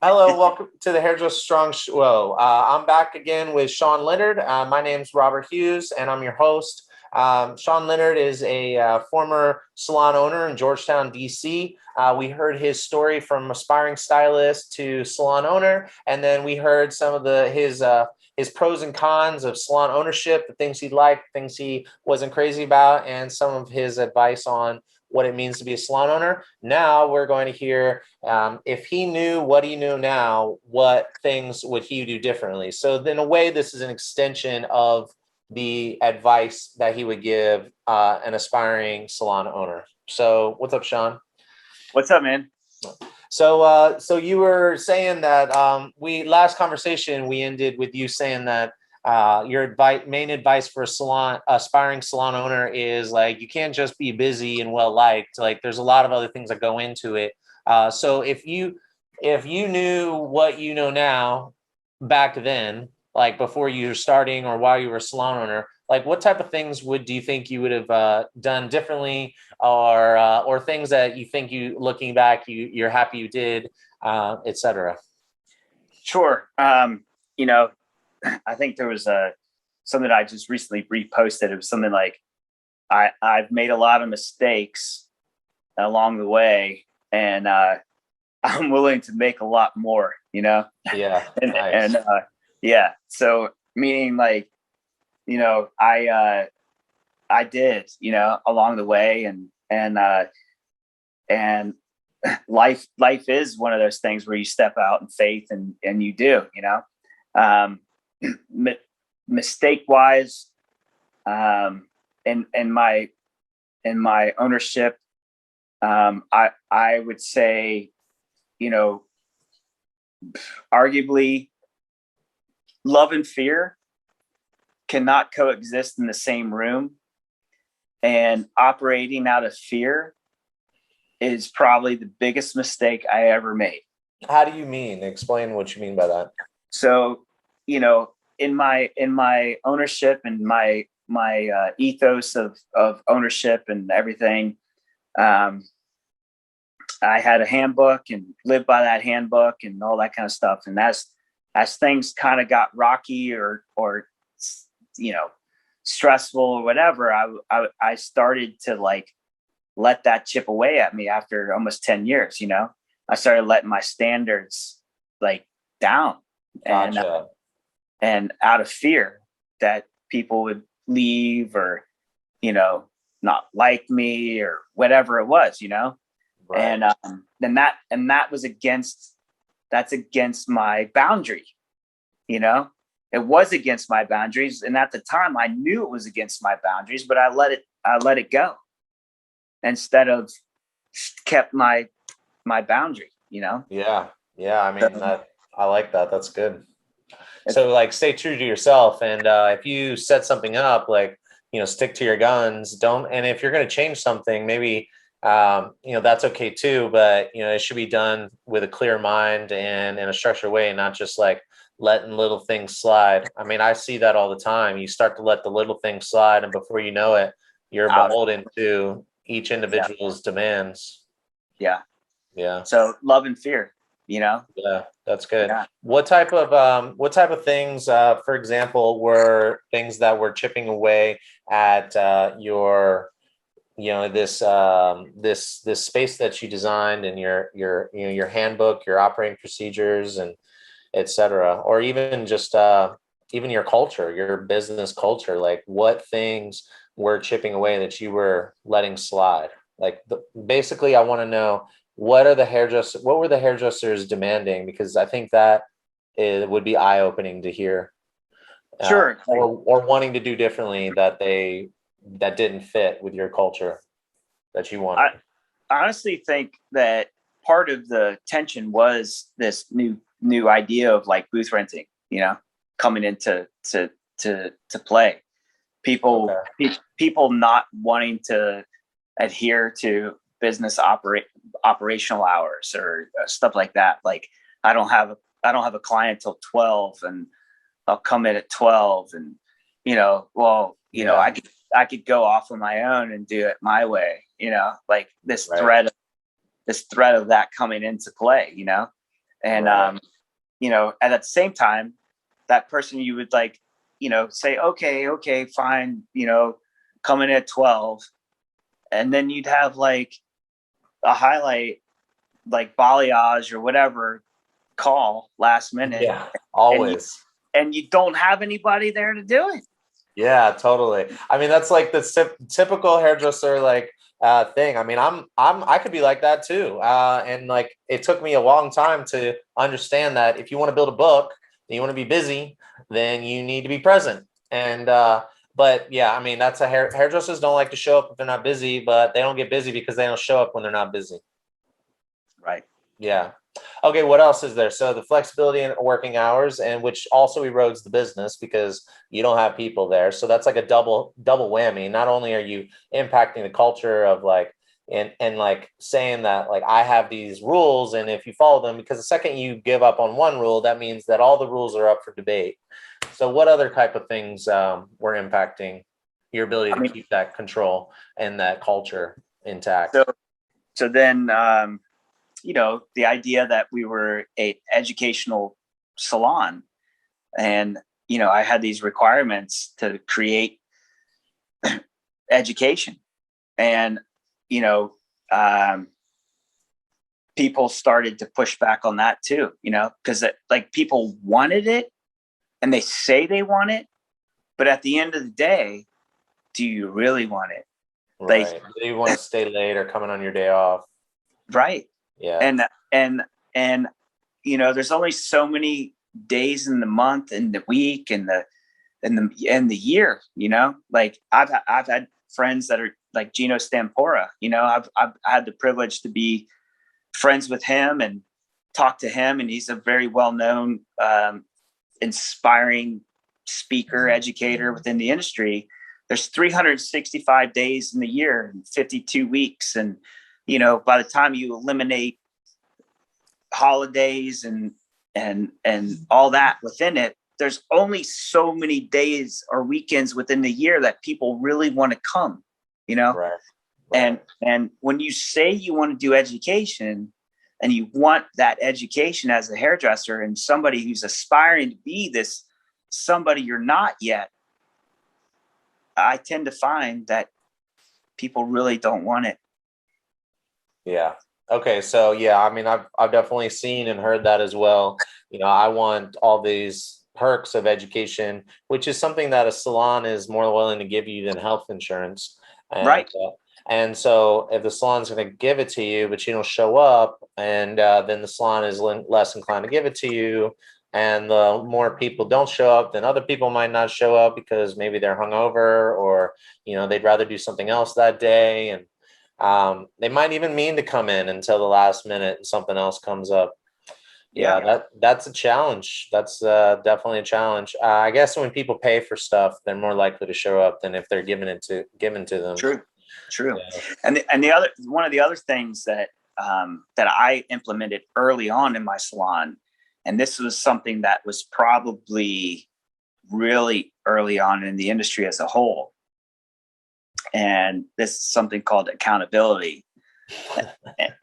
Hello, welcome to the Hairdresser Strong Show. I'm back again with Shawn Leonard. My name's Robert Hughes, and I'm your host. Shawn Leonard is a former salon owner in Georgetown, DC. We heard his story from aspiring stylist to salon owner, and then we heard some of his pros and cons of salon ownership, the things he liked, things he wasn't crazy about, and some of his advice on what it means to be a salon owner. Now we're going to hear if he knew what he knew now, what things would he do differently? So in a way, this is an extension of the advice that he would give an aspiring salon owner. So what's up, Shawn? What's up, man? So you were saying that last conversation we ended with you saying that your main advice for a aspiring salon owner is like you can't just be busy and well liked. Like there's a lot of other things that go into it. So if you knew what you know now back then, like before you were starting or while you were a salon owner, like what type of things do you think you would have done differently, or things that you think looking back you're happy you did, etc. Sure. I think there was something I just recently reposted. It was something like I've made a lot of mistakes along the way, and I'm willing to make a lot more. Yeah. Nice. And so meaning like, I did, along the way, and life is one of those things where you step out in faith and you do, mistake wise, in my ownership, I would say, arguably love and fear cannot coexist in the same room, and operating out of fear is probably the biggest mistake I ever made. How do you mean? Explain what you mean by that. So, in my ownership and my ethos of ownership and everything, I had a handbook and lived by that handbook and all that kind of stuff. And as things kind of got rocky or stressful or whatever, I started to like let that chip away at me after almost 10 years. I started letting my standards like down. Gotcha. And out of fear that people would leave or, not like me or whatever it was, Right. And that was against my boundary, it was against my boundaries. And at the time I knew it was against my boundaries, but I let it go instead of kept my boundary, Yeah. I mean, I like that. That's good. So like stay true to yourself. And if you set something up, like, stick to your guns, and if you're going to change something, maybe, that's okay too, but it should be done with a clear mind and in a structured way, and not just like letting little things slide. I mean, I see that all the time. You start to let the little things slide, and before you know it, you're beholden to each individual's demands. Yeah. So love and fear, Yeah, that's good. Yeah. What type of things, for example, were things that were chipping away at your, this space that you designed, and your handbook, your operating procedures, and etc., or even just even your culture, your business culture? Like what things were chipping away that you were letting slide? Like basically, I want to know what were the hairdressers demanding, because I think that it would be eye opening to hear. Sure. Or wanting to do differently that didn't fit with your culture that you wanted. I honestly think that part of the tension was this new idea of like booth renting, coming into to play. People not wanting to adhere to business operational hours or stuff like that. Like I don't have a client till 12, and I'll come in at 12, and I could go off on my own and do it my way, like this threat of that coming into play, And, Right. and at the same time, that person you would like, say, okay, fine, come in at 12. And then you'd have like a highlight, like balayage or whatever call last minute. Yeah, And you, always. and you don't have anybody there to do it. Yeah, totally. I mean, that's like the typical hairdresser like thing. I mean, I could be like that too. And like it took me a long time to understand that if you want to build a book and you want to be busy, then you need to be present. And but yeah, I mean, that's hairdressers don't like to show up if they're not busy, but they don't get busy because they don't show up when they're not busy. Right. Yeah. Okay, what else is there? So the flexibility in working hours, and which also erodes the business because you don't have people there. So that's like a double whammy. Not only are you impacting the culture of like and like saying that like I have these rules and if you follow them, because the second you give up on one rule, that means that all the rules are up for debate. So what other type of things were impacting your ability I to mean, keep that control and that culture intact? so then, the idea that we were a educational salon, and I had these requirements to create education, and you know um, people started to push back on that too, because like people wanted it and they say they want it, but at the end of the day, do you really want it? Like, Right. Do you want to stay late or coming on your day off? right. Yeah. And there's only so many days in the month and the week and the year, like I've had friends that are like Gino Stampora. I've had the privilege to be friends with him and talk to him, and he's a very well-known inspiring speaker, educator within the industry. There's 365 days in the year and 52 weeks, and by the time you eliminate holidays and all that within it, there's only so many days or weekends within the year that people really want to come, Right. and when you say you want to do education and you want that education as a hairdresser and somebody who's aspiring to be this somebody you're not yet, I tend to find that people really don't want it. Yeah. Okay. So yeah, I mean, I've definitely seen and heard that as well. I want all these perks of education, which is something that a salon is more willing to give you than health insurance. And Right. and so if the salon's going to give it to you, but you don't show up, and then the salon is less inclined to give it to you. And the more people don't show up, then other people might not show up because maybe they're hungover or, they'd rather do something else that day. And they might even mean to come in until the last minute and something else comes up. Yeah. Yeah, that's a challenge. That's definitely a challenge. I guess when people pay for stuff, they're more likely to show up than if they're given to them. True. Yeah. And the other one of the other things that I implemented early on in my salon, and this was something that was probably really early on in the industry as a whole, and this is something called accountability.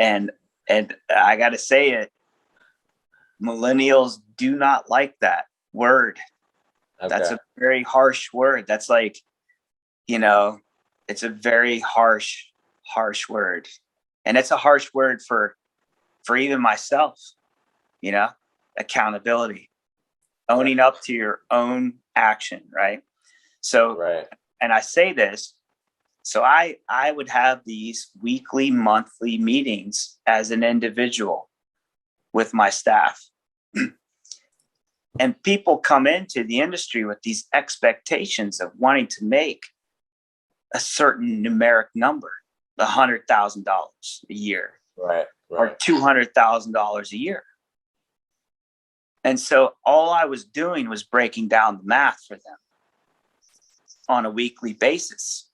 and I got to say it, millennials do not like that word. Okay. That's a very harsh word. That's like, it's a very harsh word. And it's a harsh word for even myself, accountability, owning up to your own action. Right. So, Right. and I say this, so I would have these weekly, monthly meetings as an individual with my staff. And people come into the industry with these expectations of wanting to make a certain numeric number, $100,000 a year, Right. or $200,000 a year. And so all I was doing was breaking down the math for them on a weekly basis.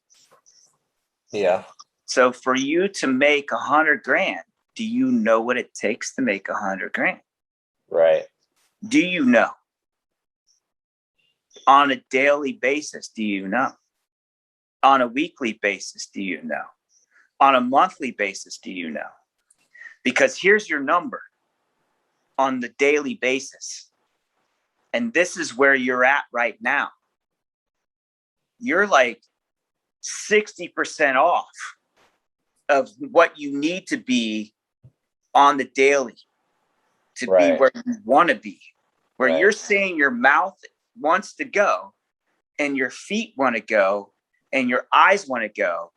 Yeah. So for you to make 100 grand, do you know what it takes to make 100 grand? Right. Do you know? On a daily basis, do you know? On a weekly basis, do you know? On a monthly basis, do you know? Because here's your number. on the daily basis. And this is where you're at right now. You're like 60% off of what you need to be on the daily to be where you want to be, where you're saying your mouth wants to go and your feet want to go and your eyes want to go,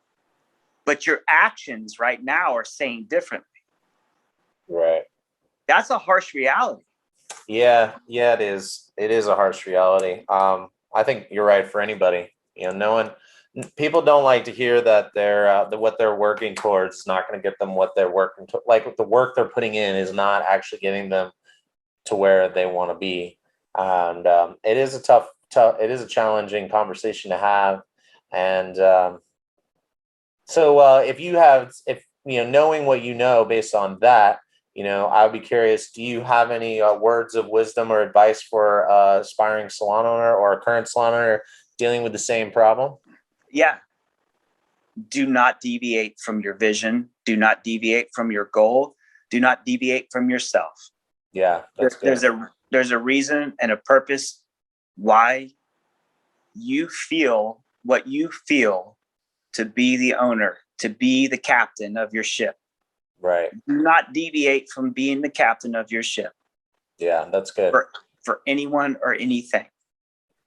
but your actions right now are saying differently. Right. That's a harsh reality. Yeah, it is. It is a harsh reality. I think you're right for anybody. People don't like to hear that that what they're working towards is not going to get them what they're working to. Like the work they're putting in is not actually getting them to where they want to be. And it is a tough. It is a challenging conversation to have. And so if knowing what you know based on that, I would be curious, do you have any words of wisdom or advice for aspiring salon owner or a current salon owner dealing with the same problem? Yeah. Do not deviate from your vision. Do not deviate from your goal. Do not deviate from yourself. Yeah, that's good. There's a reason and a purpose why you feel what you feel to be the owner, to be the captain of your ship. Right. Do not deviate from being the captain of your ship. Yeah, that's good. For anyone or anything.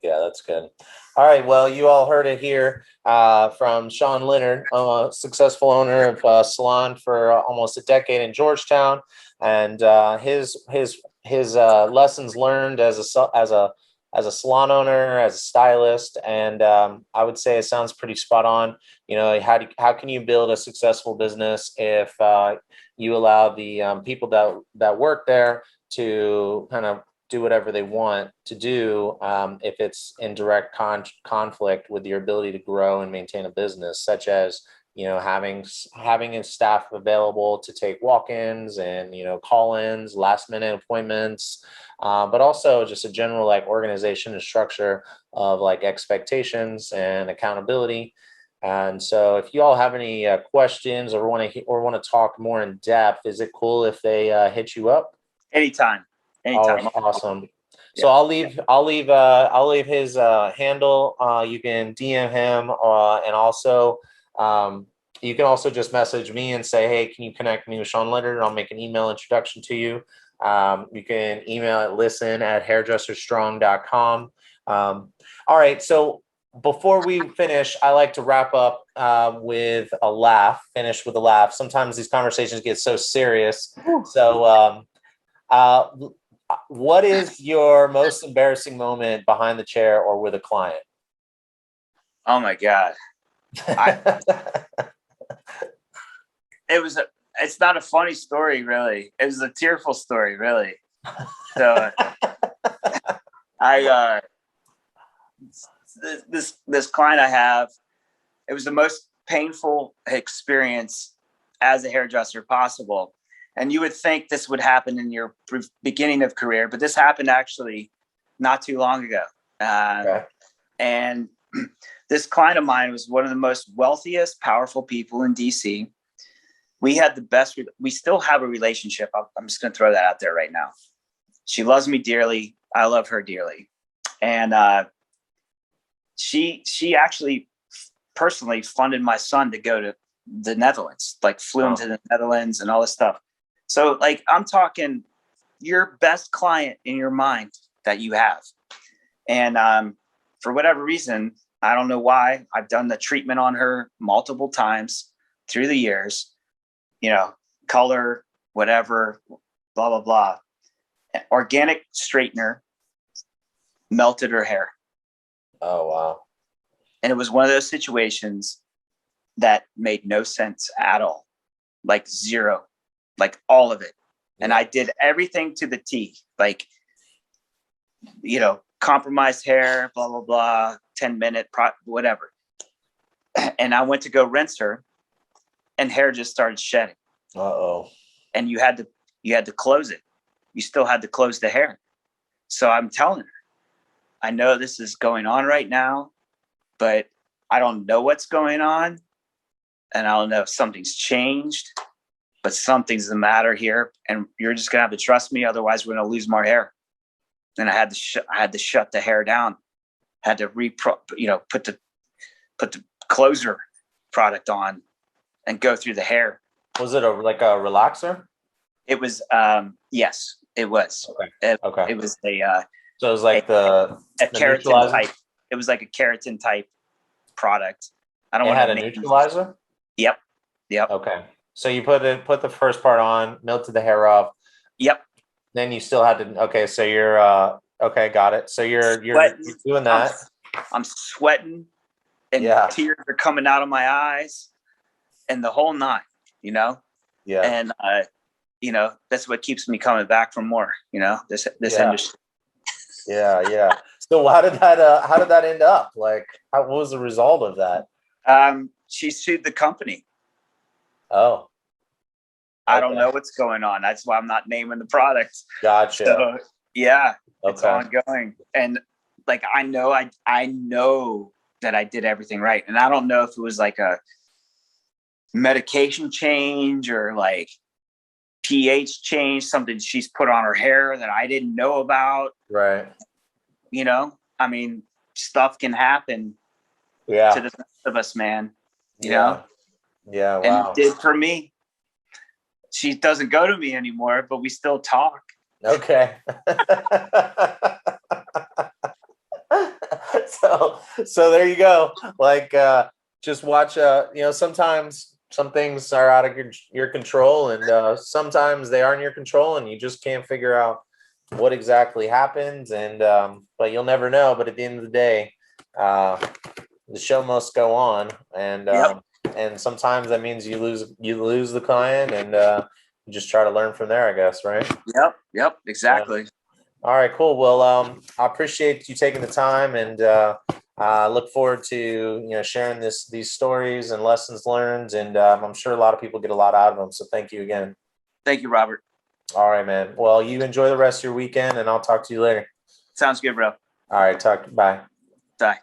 Yeah, that's good. All right. Well, you all heard it here from Shawn Leonard, a successful owner of Salon for almost a decade in Georgetown, and his lessons learned as a salon owner, as a stylist, and I would say it sounds pretty spot on. How can you build a successful business if you allow the people that work there to kind of do whatever they want to do if it's in direct conflict with your ability to grow and maintain a business, such as having a staff available to take walk-ins and call-ins, last-minute appointments, but also just a general organization and structure of expectations and accountability. And so, if you all have any questions or want to talk more in depth, is it cool if they hit you up? Anytime. Oh, awesome. So I'll leave his handle. You can DM him, and also you can also just message me and say, hey, can you connect me with Shawn Leonard? And I'll make an email introduction to you. You can email at listen@hairdresserstrong.com. All right. So before we finish, I like to wrap up with a laugh. Finish with a laugh. Sometimes these conversations get so serious. So what is your most embarrassing moment behind the chair or with a client? Oh my God. It's not a funny story, really. It was a tearful story, really. So this client I have, it was the most painful experience as a hairdresser possible. And you would think this would happen in your beginning of career, but this happened actually not too long ago. Okay. And this client of mine was one of the most wealthiest, powerful people in DC. We had the best, we still have a relationship. I'm just going to throw that out there right now. She loves me dearly. I love her dearly. And she actually personally funded my son to go to the Netherlands, flew him to the Netherlands and all this stuff. So I'm talking your best client in your mind that you have. And for whatever reason, I don't know why, I've done the treatment on her multiple times through the years, color, whatever, blah, blah, blah. Organic straightener melted her hair. Oh, wow. And it was one of those situations that made no sense at all. Zero. All of it. And I did everything to the T, compromised hair, blah, blah, blah, 10-minute, whatever. And I went to go rinse her and hair just started shedding. Uh-oh. And you had to close it. You still had to close the hair. So I'm telling her, I know this is going on right now, but I don't know what's going on. And I don't know if something's changed. but something's the matter here, and you're just gonna have to trust me. Otherwise, we're gonna lose more hair. And I had to shut the hair down. Had to put the closer product on and go through the hair. Was it like a relaxer? It was, yes, it was. Okay. Okay. It was so it was like the keratin type. It was like a keratin type product. I don't want to. It had a neutralizer? Yep. Okay. So you put the first part on, melted the hair off. Yep. Then you still had to. Okay, so you're okay, got it. So you're doing that. I'm sweating, and tears are coming out of my eyes, and the whole nine. Yeah. And that's what keeps me coming back for more. This industry. Yeah. So how did that end up? Like, what was the result of that? She sued the company. Oh. I don't know what's going on. That's why I'm not naming the product. Gotcha. So, it's ongoing. And like, I know that I did everything right. And I don't know if it was like a medication change or like pH change, something she's put on her hair that I didn't know about. Right. I mean, stuff can happen to the best of us, man. You know? Yeah. Wow. And it did for me. She doesn't go to me anymore, but we still talk. Okay. So there you go. Like, just watch. Sometimes some things are out of your control, and sometimes they are in your control, and you just can't figure out what exactly happens. And but you'll never know. But at the end of the day, the show must go on, and and sometimes that means you lose the client, and you just try to learn from there, I guess, right? Yep, exactly. All right, cool. Well, I appreciate you taking the time, and look forward to sharing these stories and lessons learned, and I'm sure a lot of people get a lot out of them. So thank you again. Thank you, Robert. All right, man. Well, you enjoy the rest of your weekend, and I'll talk to you later. Sounds good, bro. All right, bye. Bye.